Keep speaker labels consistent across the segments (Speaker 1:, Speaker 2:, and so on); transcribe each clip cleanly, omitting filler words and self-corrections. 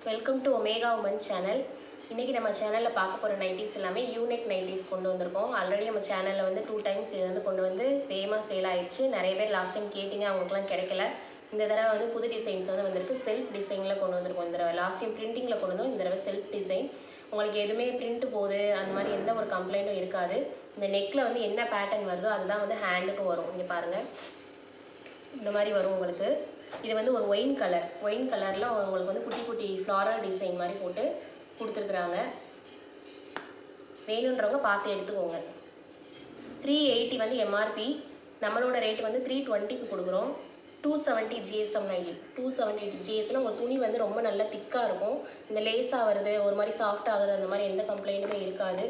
Speaker 1: Welcome to Omega women channel. இன்றைக்கி நம்ம சேனலில் பார்க்க போகிற நைட்டிஸ் எல்லாமே யூனிக் நைட்டிஸ் கொண்டு வந்திருக்கோம். ஆல்ரெடி நம்ம சேனலில் வந்து 2 டைம்ஸ் இது வந்து கொண்டு வந்து வேகமாக சேல் ஆயிடுச்சு. நிறைய பேர் லாஸ்ட் டைம் கேட்டிங்க, அவங்களுக்குலாம் கிடைக்கல. இந்த தடவை வந்து புது டிசைன்ஸ் வந்து வந்திருக்கு. செல்ஃப் டிசைனில் கொண்டு வந்திருக்கோம். இந்த தடவை லாஸ்ட் டைம் பிரிண்டிங்கில் கொண்டு வந்தோம். இந்த தடவை செல்ஃப் டிசைன். உங்களுக்கு எதுவுமே பிரிண்ட் போகுது அந்த மாதிரி எந்த ஒரு கம்ப்ளைண்ட்டும் இருக்காது. இந்த நெக்கில் வந்து என்ன பேட்டர்ன் வருதோ அதுதான் வந்து ஹேண்டுக்கும் வரும். இங்கே பாருங்கள், இந்த மாதிரி வரும் உங்களுக்கு. இது வந்து ஒரு ஒயின் கலரில் உங்களுக்கு வந்து குட்டி குட்டி ஃப்ளாரல் டிசைன் மாதிரி போட்டு கொடுத்துருக்குறாங்க. வேணுன்றவங்க பார்த்து எடுத்துக்கோங்க. 380 வந்து எம்ஆர்பி. நம்மளோட ரேட் வந்து 320க்கு கொடுக்குறோம். 270 ஜிஎஸ்எம் நைட்டி. 270 ஜிஎஸ்எம் உங்கள் துணி வந்து ரொம்ப நல்லா திக்காக இருக்கும். இந்த லேஸாக வருது, ஒரு மாதிரி சாஃப்ட் ஆகுது, அந்த மாதிரி எந்த கம்ப்ளைண்ட்டுமே இருக்காது.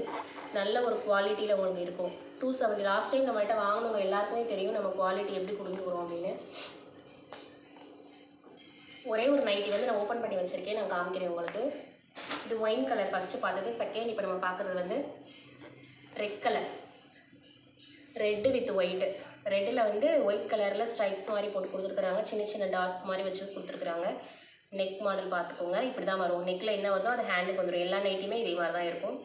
Speaker 1: நல்ல ஒரு குவாலிட்டியில் உங்களுக்கு இருக்கும். 270. லாஸ்ட் டைம் நம்மள்கிட்ட வாங்கினவங்க எல்லாருக்குமே தெரியும் நம்ம குவாலிட்டி எப்படி கொடுத்துருக்குறோம் அப்படின்னு. ஒரே ஒரு நைட்டி வந்து நான் ஓப்பன் பண்ணி வச்சுருக்கேன், நான் காமிக்கிறேன் உங்களுக்கு. இது ஒயின் கலர் ஃபஸ்ட்டு பார்த்தது. செகண்ட் இப்போ நம்ம பார்க்குறது வந்து red colour. Red with white. ரெட்டில் வந்து ஒயிட் கலரில் ஸ்ட்ரைப்ஸ் மாதிரி போட்டு கொடுத்துருக்குறாங்க. சின்ன சின்ன டாட்ஸ் மாதிரி வச்சு கொடுத்துருக்குறாங்க. நெக் மாடல் பார்த்துக்கோங்க. இப்படி தான் வரும். நெக்கில் என்ன வருதோ அது ஹேண்டுக்கு வந்துடும். எல்லா நைட்டியுமே இதே மாதிரி தான் இருக்கும்.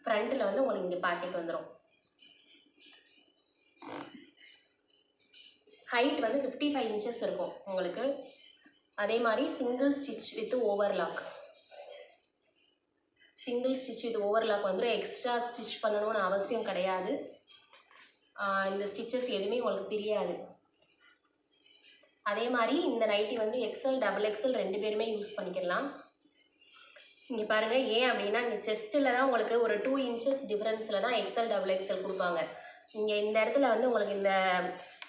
Speaker 1: ஃப்ரண்ட்டில் வந்து உங்களுக்கு இங்கே பாக்கெட் வந்துடும். ஹைட் வந்து 55 இன்ச்சஸ் இருக்கும் உங்களுக்கு. அதே மாதிரி single stitch with overlock. Single stitch with overlock வந்துடும். எக்ஸ்ட்ரா ஸ்டிச் பண்ணணும்னு அவசியம் கிடையாது. இந்த ஸ்டிச்சஸ் எதுவுமே உங்களுக்கு தெரியாது. அதே மாதிரி இந்த நைட்டி வந்து எக்ஸ்எல் டபுள் எக்ஸ்எல் 2 பேருமே யூஸ் பண்ணிக்கலாம். இங்கே பாருங்கள், ஏன் அப்படின்னா இங்கே செஸ்ட்டில் தான் உங்களுக்கு ஒரு 2 இன்ச்சஸ் டிஃப்ரென்ஸில் தான் எக்ஸ்எல் டபுள் எக்ஸ்எல் கொடுப்பாங்க. இங்கே இந்த இடத்துல வந்து உங்களுக்கு இந்த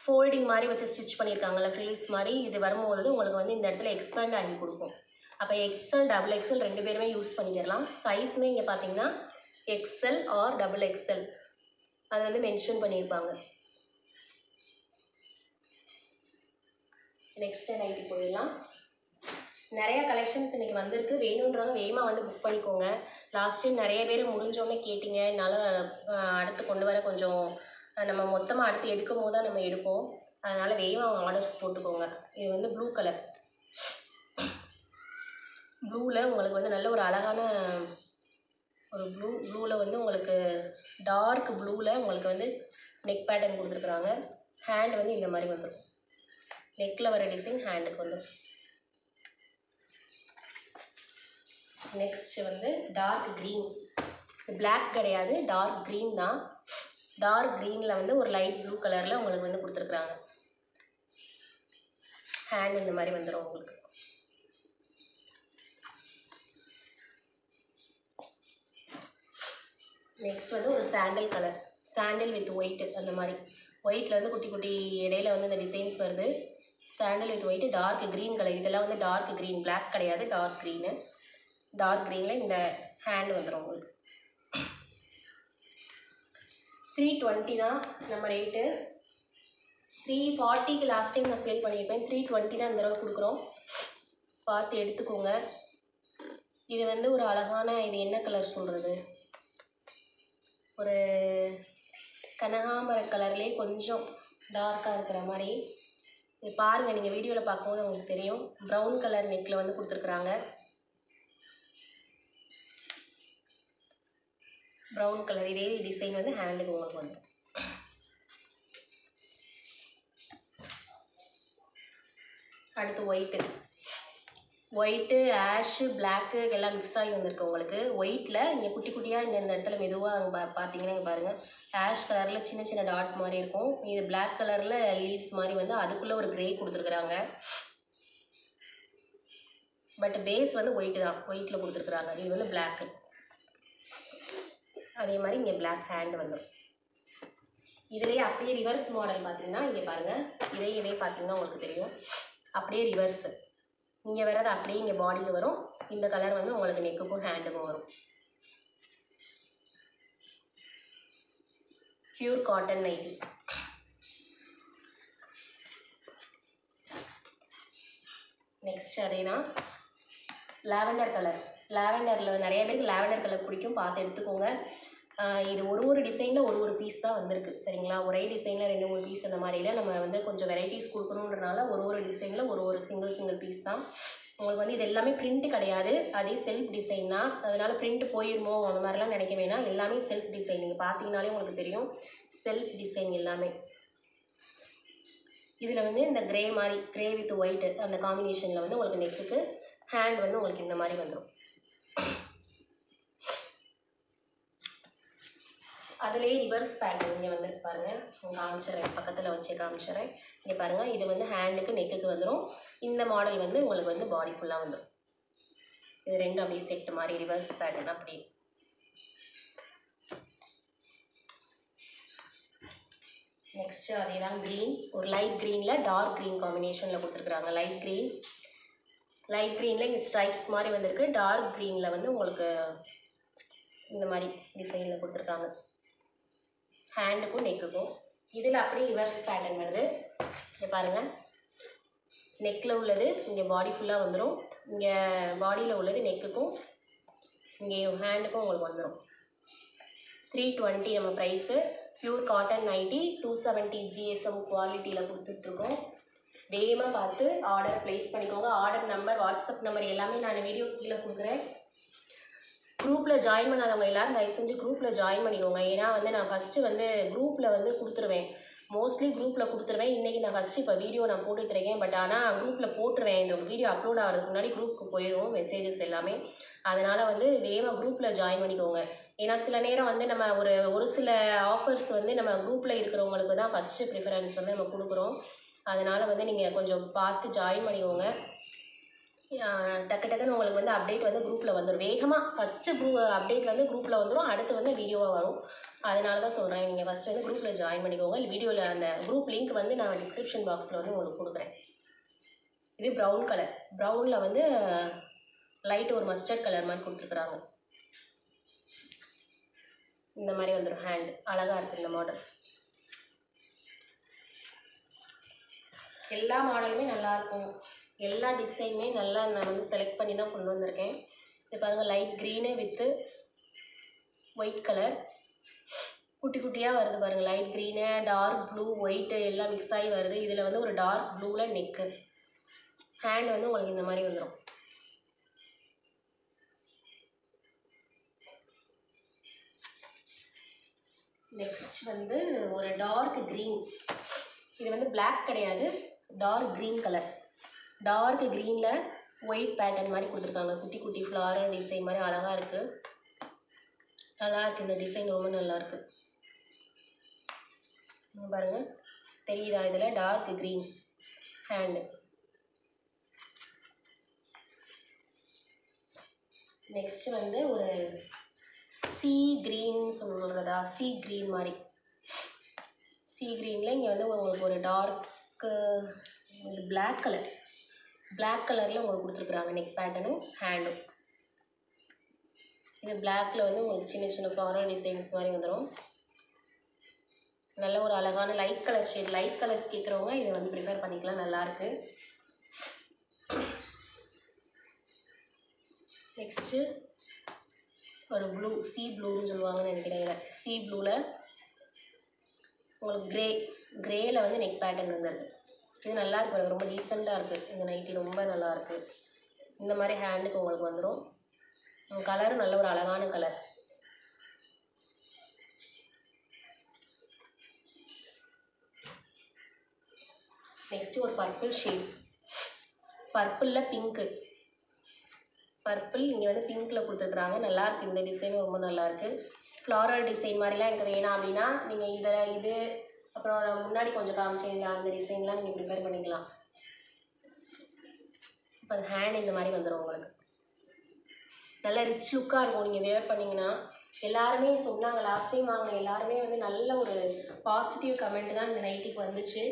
Speaker 1: ஃபோல்டிங் மாதிரி வச்சு ஸ்டிச் பண்ணியிருக்காங்கல்ல, ஃப்ரில்ஸ் மாதிரி, இது வரும்போது உங்களுக்கு வந்து இந்த இடத்துல எக்ஸ்பேண்ட் ஆகி கொடுக்கும். அப்போ எக்ஸ்எல் டபுள் எக்ஸ்எல் 2 பேருமே யூஸ் பண்ணிக்கலாம். சைஸுமே இங்கே பார்த்தீங்கன்னா எக்ஸ்எல் ஆர் டபுள் எக்ஸ்எல் அது வந்து மென்ஷன் பண்ணியிருப்பாங்க. நெக்ஸ்ட் நைட்டி போயிடலாம். நிறையா கலெக்ஷன்ஸ் இன்றைக்கி வந்திருக்கு. வேணுன்றவங்க வேகமாக வந்து புக் பண்ணிக்கோங்க. லாஸ்ட் டைம் நிறைய பேர் முடிஞ்சோடனே கேட்டிங்க, என்னால் அடுத்து கொண்டு வர கொஞ்சம் நம்ம மொத்தமாக அடுத்து எடுக்கும் போது தான் நம்ம எடுப்போம். அதனால் வேகமாக ஆர்டர்ஸ் போட்டுக்கோங்க. இது வந்து ப்ளூ கலர். ப்ளூவில் உங்களுக்கு வந்து நல்ல ஒரு அழகான ஒரு ப்ளூவில் வந்து உங்களுக்கு டார்க் ப்ளூவில் உங்களுக்கு வந்து நெக் பேட்டர்ன் கொடுத்துருக்குறாங்க. ஹேண்ட் வந்து இந்த மாதிரி வந்துடும். நெக்கில் வர டிசைன் ஹேண்டுக்கு வந்துடும். நெக்ஸ்ட் வந்து டார்க் க்ரீன். பிளாக் கிடையாது, டார்க் க்ரீன் தான். டார்க் க்ரீனில் வந்து ஒரு லைட் ப்ளூ கலரில் உங்களுக்கு வந்து கொடுத்துருக்குறாங்க. ஹேண்ட் இந்த மாதிரி வந்துடும் உங்களுக்கு. நெக்ஸ்ட் வந்து ஒரு sandal colour. Sandal with white. அந்த மாதிரி ஒயிட்டில் வந்து குட்டி குட்டி இடையில வந்து இந்த டிசைன்ஸ் வருது. Sandal with white. Dark green colour. இதெல்லாம் வந்து டார்க் க்ரீன், பிளாக் கிடையாது, டார்க் க்ரீனு. டார்க் க்ரீனில் இந்த ஹேண்ட் வந்துடும் உங்களுக்கு. 320 தான் நம்ம ரேட்டு. 340க்கு லாஸ்ட் டைம் நான் சேல் பண்ணியிருப்பேன். 320 தான் இந்த தடவை கொடுக்குறோம். பார்த்து எடுத்துக்கோங்க. இது வந்து ஒரு அழகான, இது என்ன கலர் சொல்கிறது, ஒரு கனகாம்பர கலர்லேயே கொஞ்சம் டார்க்காக இருக்கிற மாதிரி. இது பாருங்கள், நீங்கள் வீடியோவில் பார்க்கும்போது உங்களுக்கு தெரியும். ப்ரௌன் கலர் நெக்கில் வந்து கொடுத்துருக்குறாங்க. ப்ரௌன் கலர் இதே டிசைன் வந்து ஹேண்டுக்கு உங்களுக்கு வந்துடும். அடுத்து ஒயிட்டு. ஒயிட்டு, ஆஷு, பிளாக்கு எல்லாம் மிக்ஸ் ஆகி வந்திருக்கு உங்களுக்கு. ஒயிட்டில் இங்கே குட்டி குட்டியாக இந்த இடத்துல மெதுவாக அங்கே பார்த்தீங்கன்னா இங்கே பாருங்கள், ஆஷ் கலரில் சின்ன சின்ன டாட் மாதிரி இருக்கும். இது பிளாக் கலரில் லீவ்ஸ் மாதிரி வந்து அதுக்குள்ளே ஒரு க்ரே கொடுத்துருக்குறாங்க. பட் பேஸ் வந்து ஒயிட்டு தான், ஒயிட்டில் கொடுத்துருக்குறாங்க. இது வந்து பிளாக்கு. அதே மாதிரி இங்கே பிளாக் ஹேண்டு வந்துடும். இதுலேயே அப்படியே ரிவர்ஸ் மாடல் பார்த்தீங்கன்னா இங்கே பாருங்கள், இதே பார்த்தீங்கன்னா உங்களுக்கு தெரியும். அப்படியே ரிவர்ஸு இங்கே வர்றது அப்படியே இங்கே பாடியில் வரும். இந்த கலர் வந்து உங்களுக்கு நெக்குக்கும் ஹேண்டுக்கும் வரும். Pure cotton nightie. நெக்ஸ்ட் அதே தான் லாவெண்டர் கலர். லாவெண்டரில் நிறைய பேருக்கு லாவெண்டர் கலர் பிடிக்கும், பார்த்து எடுத்துக்கோங்க. இது ஒரு டிசைனில் ஒரு பீஸ் தான் வந்திருக்கு, சரிங்களா. ஒரே டிசைனில் 2-3 பீஸ் அந்த மாதிரியில் நம்ம வந்து கொஞ்சம் வெரைட்டிஸ் கொடுக்கணுன்றனால ஒரு டிசைனில் ஒரு சிங்கிள் பீஸ் தான். உங்களுக்கு வந்து இது எல்லாமே பிரிண்ட் கிடையாது, அதே செல்ஃப் டிசைன் தான். அதனால பிரிண்ட் போயிருமோ அந்த மாதிரிலாம் நினைக்க வேணாம். எல்லாமே செல்ஃப் டிசைன். நீங்கள் பார்த்தீங்கனாலே உங்களுக்கு தெரியும், செல்ஃப் டிசைன் எல்லாமே. இதில் வந்து இந்த கிரே மாதிரி, கிரே வித் ஒயிட்டு அந்த காம்பினேஷனில் வந்து உங்களுக்கு நெக்குக்கு ஹேண்ட் வந்து உங்களுக்கு இந்த மாதிரி வந்துடும். அதுலேயே ரிவர்ஸ் பேட்டர்ன் இங்கே வந்து பாருங்கள், காமிச்சிடறேன், பக்கத்தில் வச்சு காமிச்சிடறேன். இங்கே பாருங்கள், இது வந்து ஹேண்டுக்கு நெக்குக்கு வந்துடும். இந்த மாடல் வந்து உங்களுக்கு வந்து பாடி ஃபுல்லாக வந்துடும். இது ரெண்டும் அப்படியே செட்டு மாதிரி ரிவர்ஸ் பேட்டர்ன் அப்படி. நெக்ஸ்ட்டு அதே தான் க்ரீன், ஒரு லைட் க்ரீனில் டார்க் க்ரீன் காம்பினேஷனில் கொடுத்துருக்குறாங்க. லைட் க்ரீனில் இங்கே ஸ்ட்ரைப்ஸ் மாதிரி வந்திருக்கு. டார்க் க்ரீனில் வந்து உங்களுக்கு இந்த மாதிரி டிசைனில் கொடுத்துருக்காங்க ஹேண்டுக்கும் நெக்குக்கும். இதில் அப்படியே ரிவர்ஸ் பேட்டர்ன் வருது. இங்கே பாருங்கள், நெக்கில் உள்ளது இங்கே பாடி ஃபுல்லாக வந்துடும். இங்கே பாடியில் உள்ளது நெக்குக்கும் இங்கே ஹேண்டுக்கும் உங்களுக்கு வந்துடும். 320 நம்ம price. Pure cotton nighty 270 GSM குவாலிட்டியில் கொடுத்துட்ருக்கோம். வேகமாக பார்த்து ஆர்டர் ப்ளேஸ் பண்ணிக்கோங்க. ஆர்டர் நம்பர், வாட்ஸ்அப் நம்பர் எல்லாமே நான் வீடியோ கீழே கொடுக்குறேன். குரூப்பில் ஜாயின் பண்ணாதவங்க எல்லோரும் தயவு செஞ்சு குரூப்பில் ஜாயின் பண்ணிக்கோங்க. ஏன்னா வந்து நான் ஃபஸ்ட்டு வந்து குரூப்பில் வந்து கொடுத்துருவேன், மோஸ்ட்லி குரூப்பில் கொடுத்துருவேன். இன்றைக்கி நான் ஃபஸ்ட்டு இப்போ வீடியோ நான் போட்டுட்ருக்கேன். பட் ஆனால் குரூப்பில் போட்டுருவேன். இந்த வீடியோ அப்லோட் ஆகிறதுக்கு முன்னாடி குரூப்புக்கு போயிடும் மெசேஜஸ் எல்லாமே. அதனால் வந்து வேகமாக குரூப்பில் ஜாயின் பண்ணிக்கோங்க. ஏன்னா சில நேரம் வந்து நம்ம ஒரு சில ஆஃபர்ஸ் வந்து நம்ம குரூப்பில் இருக்கிறவங்களுக்கு தான் ஃபஸ்ட்டு ப்ரிஃபரன்ஸ் வந்து நம்ம கொடுக்குறோம். அதனால் வந்து நீங்கள் கொஞ்சம் பார்த்து ஜாயின் பண்ணிக்கோங்க. டக்குன்னு உங்களுக்கு வந்து அப்டேட் வந்து குரூப்பில் வந்துடும். வேகமாக ஃபஸ்ட்டு அப்டேட் வந்து குரூப்பில் வந்துடும், அடுத்து வந்து வீடியோவாக வரும். அதனால தான் சொல்கிறேன், நீங்கள் ஃபஸ்ட்டு வந்து குரூப்பில் ஜாயின் பண்ணிக்கோங்க. வீடியோவில் அந்த குரூப் லிங்க் வந்து நான் டிஸ்கிரிப்ஷன் பாக்ஸில் வந்து உங்களுக்கு கொடுக்குறேன். இது ப்ரௌன் கலர், ப்ரௌனில் வந்து லைட் ஒரு மஸ்டர்ட் கலர் மாதிரி கொடுத்துருக்குறாங்க. இந்த மாதிரி வந்துடும் ஹேண்ட். அழகாக இருக்குது இந்த மாடல். எல்லா மாடலுமே நல்லாயிருக்கும், எல்லா டிசைனுமே நல்லா நான் வந்து செலக்ட் பண்ணி தான் கொண்டு வந்திருக்கேன். இது பாருங்கள், light green with white colour குட்டி குட்டியாக வருது பாருங்கள். Light green, dark blue, white எல்லாம் மிக்ஸ் ஆகி வருது. இதில் வந்து ஒரு டார்க் ப்ளூவில் நெக்கு, ஹேண்ட் வந்து உங்களுக்கு இந்த மாதிரி வந்துடும். நெக்ஸ்ட் வந்து ஒரு டார்க் க்ரீன். இது வந்து பிளாக் கிடையாது, டார்க் க்ரீன் கலர். டார்க் க்ரீனில் ஒயிட் பேட்டர்ன் மாதிரி கொடுத்துருக்காங்க. குட்டி குட்டி ஃப்ளாரல் டிசைன் மாதிரி அழகாக இருக்குது. நல்லாயிருக்கு இந்த டிசைன், ரொம்ப நல்லாயிருக்கு. பாருங்கள், தெரியுதா? இதில் டார்க் க்ரீன் ஹேண்டு. நெக்ஸ்ட்டு வந்து ஒரு சீ க்ரீன் சொல்லுறதா, சீ க்ரீன் மாதிரி. சீ க்ரீனில் இங்கே வந்து உங்களுக்கு ஒரு டார்க்கு பிளாக் கலர், பிளாக் கலரில் உங்களுக்கு கொடுத்துருக்குறாங்க நெக் பேட்டர்னும் ஹேண்டும். இது பிளாக்கில் வந்து உங்களுக்கு சின்ன சின்ன ஃப்ளாரல் டிசைன்ஸ் மாதிரி வந்துடும். நல்ல ஒரு அழகான light colour shade. Light colours கேட்குறவங்க இதை வந்து ப்ரிஃபர் பண்ணிக்கலாம், நல்லாயிருக்கு. நெக்ஸ்ட்டு ஒரு ப்ளூ, சீ ப்ளூன்னு சொல்லுவாங்கன்னு நினைக்கிறேன். இதில் சீ ப்ளூவில் உங்களுக்கு க்ரேயில் வந்து நெக் பேட்டர்ன் வந்துடுது. இது நல்லாயிருக்கு, எனக்கு ரொம்ப டீசெண்டாக இருக்குது. இந்த நைட்டி ரொம்ப நல்லாயிருக்கு. இந்த மாதிரி ஹேண்டுக்கு உங்களுக்கு வந்துடும். கலரும் நல்ல ஒரு அழகான கலர். நெக்ஸ்ட்டு ஒரு பர்பிள் ஷேட், பர்பிளில் பிங்க்கு. பர்பிள் இங்கே வந்து பிங்க்கில் கொடுத்துருக்குறாங்க. நல்லாயிருக்கு இந்த டிசைனும், ரொம்ப நல்லாயிருக்கு. ஃப்ளாரல் டிசைன் மாதிரிலாம் எனக்கு வேணாம் அப்படின்னா நீங்கள் இது அப்புறம் முன்னாடி கொஞ்சம் காமிச்சிங்களா அந்த டிசைன்லாம் நீங்கள் ப்ரிப்பேர் பண்ணிக்கலாம். இப்போ அந்த ஹேண்ட் இந்த மாதிரி வந்துடும் உங்களுக்கு. நல்ல ரிச் லுக்காக இருக்கும் நீங்கள் வேர் பண்ணிங்கன்னா. எல்லாருமே சொன்னாங்க, லாஸ்ட் டைம் வாங்க எல்லாருமே வந்து நல்ல ஒரு பாசிட்டிவ் கமெண்ட் தான் இந்த நைட்டிக்கு வந்துச்சு.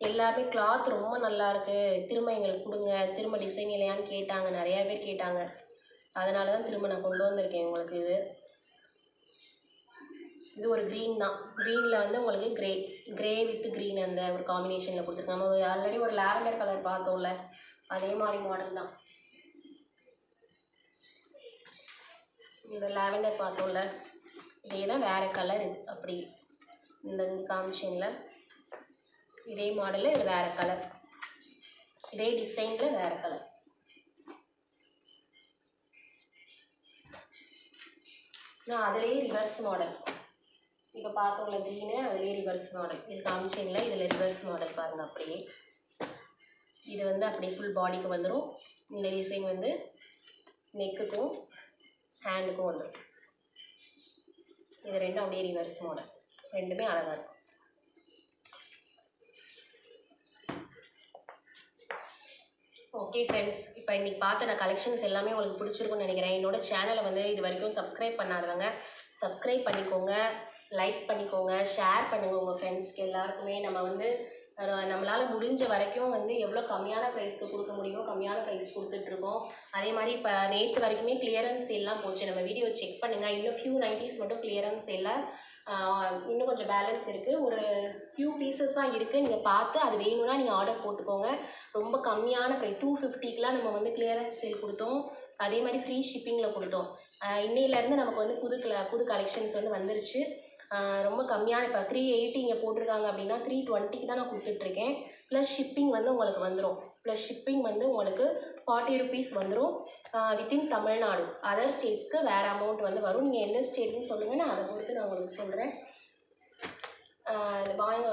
Speaker 1: எல்லாருமே கிளாத் ரொம்ப நல்லாயிருக்கு, திரும்ப எங்களுக்கு கொடுங்க, திரும்ப டிசைன் இல்லையான்னு கேட்டாங்க, நிறையா பேர் கேட்டாங்க. அதனால தான் திரும்ப நான் கொண்டு வந்திருக்கேன் உங்களுக்கு. இது ஒரு க்ரீன் தான். க்ரீனில் வந்து உங்களுக்கு கிரே வித் க்ரீன் அந்த ஒரு காம்பினேஷனில் கொடுத்துருக்காங்க. நம்ம ஆல்ரெடி ஒரு லாவெண்டர் கலர் பார்த்தோம்ல, அதே மாதிரி மாடல் தான். இந்த லாவெண்டர் பார்த்தோம்ல, இதே தான், வேறு கலர். இது அப்படி இந்த காம்பினேஷனில் இதே மாடலில் இது வேறு கலர், இதே டிசைனில் வேறு கலர். நான் அதிலேயே ரிவர்ஸ் மாடல் இப்போ பார்த்தவங்கள க்ரீனு அதிலேயே ரிவர்ஸ் மாடல் இது காமிச்சிங்களா, இதில் ரிவர்ஸ் மாடல் பாருங்கள். அப்படியே இது வந்து அப்படியே ஃபுல் பாடிக்கு வந்துடும். இந்த டிசைன் வந்து நெக்குக்கும் ஹேண்டுக்கும் வந்துடும். இது ரெண்டும் அப்படியே ரிவர்ஸ் மாடல், ரெண்டுமே அழகாக இருக்கும். ஓகே ஃப்ரெண்ட்ஸ், இப்போ இன்றைக்கி பார்த்த நான் கலெக்ஷன்ஸ் எல்லாமே உங்களுக்கு பிடிச்சிருக்குன்னு நினைக்கிறேன். என்னோடய சேனலை வந்து இது வரைக்கும் சப்ஸ்கிரைப் பண்ணாதவங்க சப்ஸ்கிரைப் பண்ணிக்கோங்க, லைக் பண்ணிக்கோங்க, ஷேர் பண்ணுங்கள் உங்கள் ஃப்ரெண்ட்ஸ்க்கு எல்லாருக்குமே. நம்ம வந்து நம்மளால் முடிஞ்ச வரைக்கும் வந்து எவ்வளோ கம்மியான ப்ரைஸ்க்கு கொடுக்க முடியுமோ கம்மியான ப்ரைஸ் கொடுத்துட்ருக்கோம். அதே மாதிரி இப்போ நேற்று வரைக்குமே கிளியரன்ஸ் சேல்லாம் போச்சு. நம்ம வீடியோ செக் பண்ணுங்கள். இன்னும் ஃபியூ நைட்டிஸ் மட்டும் கிளியரன்ஸ் சேலில் இன்னும் கொஞ்சம் பேலன்ஸ் இருக்குது. ஒரு ஃபியூ பீசஸ் தான் இருக்குது. நீங்கள் பார்த்து அது வேணும்னா நீங்கள் ஆர்டர் போட்டுக்கோங்க. ரொம்ப கம்மியான ப்ரைஸ் 250க்குலாம் நம்ம வந்து கிளியரன்ஸ் சேல் கொடுத்தோம். அதே மாதிரி ஃப்ரீ ஷிப்பிங்கில் கொடுத்தோம். இன்னையிலேருந்து நமக்கு வந்து புது கலெக்ஷன்ஸ் வந்து வந்துருச்சு. ரொம்ப கம்மியான இப்போ 380 இங்கே போட்டிருக்காங்க அப்படின்னா 320க்கு தான் நான் கொடுத்துட்ருக்கேன். ப்ளஸ் ஷிப்பிங் வந்து உங்களுக்கு வந்துடும். ப்ளஸ் ஷிப்பிங் வந்து உங்களுக்கு 40 ருபீஸ் வந்துடும். வித்தின் தமிழ்நாடு. அதர் ஸ்டேட்ஸ்க்கு வேறு அமௌண்ட் வந்து வரும். நீங்கள் எந்த ஸ்டேட்னு சொல்லுங்கள், நான் அதை பொறுத்து நான் உங்களுக்கு சொல்கிறேன். இந்த வாங்க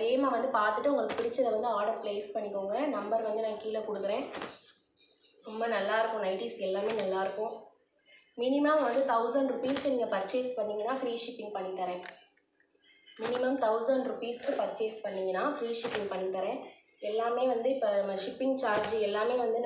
Speaker 1: வேகமாக வந்து பார்த்துட்டு உங்களுக்கு பிடிச்சதை வந்து ஆர்டர் ப்ளேஸ் பண்ணிக்கோங்க. நம்பர் வந்து நான் கீழே கொடுக்குறேன். ரொம்ப நல்லாயிருக்கும், நைட்டிஸ் எல்லாமே நல்லாயிருக்கும். மினிமம் வந்து 1000 ருபீஸ்க்கு நீங்கள் பர்ச்சேஸ் பண்ணிங்கன்னா ஃப்ரீ ஷிப்பிங் பண்ணித்தரேன். மினிமம் 1000 ருபீஸ்க்கு பர்ச்சேஸ் பண்ணிங்கன்னா ஃப்ரீ ஷிப்பிங் பண்ணித்தரேன். எல்லாமே வந்து இப்போ நம்ம ஷிப்பிங் சார்ஜ் எல்லாமே வந்து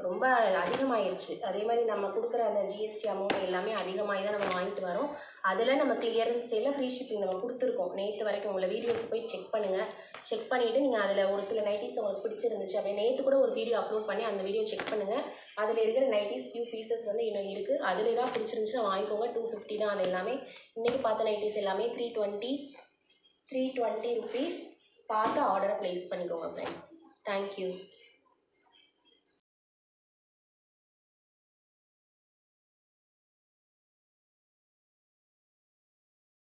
Speaker 1: ரொம்ப அதிகமாகிடுச்சு. அதே மாதிரி நம்ம கொடுக்குற அந்த ஜிஎஸ்டி அமௌண்ட் எல்லாமே அதிகமாகி தான் நம்ம வாங்கிட்டு வரோம். அதில் நம்ம கிளியரன்ஸ் சேலில் ஃப்ரீ ஷிப்பிங் நம்ம கொடுத்துருக்கோம். நேற்று வரைக்கும் உங்களை வீடியோஸ் போய் செக் பண்ணுங்கள். செக் பண்ணிவிட்டு நீங்கள் அதில் ஒரு சில நைட்டிஸ் உங்களுக்கு பிடிச்சிருந்துச்சு அப்படியே நேற்று கூட ஒரு வீடியோ அப்லோட் பண்ணி அந்த வீடியோ செக் பண்ணுங்கள். அதில் இருக்கிற நைட்டிஸ் ஃபியூ பீசஸ் வந்து இன்னும் இருக்குது. அதில் ஏதாவது பிடிச்சிருந்துச்சுன்னா வாங்கிக்கோங்க. 250 தான் அது எல்லாமே. இன்றைக்கி பார்த்த நைட்டிஸ் எல்லாமே 320 ருபீஸ். பார்த்து ஆர்டரை ப்ளேஸ் பண்ணிக்கோங்க ஃப்ரெண்ட்ஸ். தேங்க்யூ.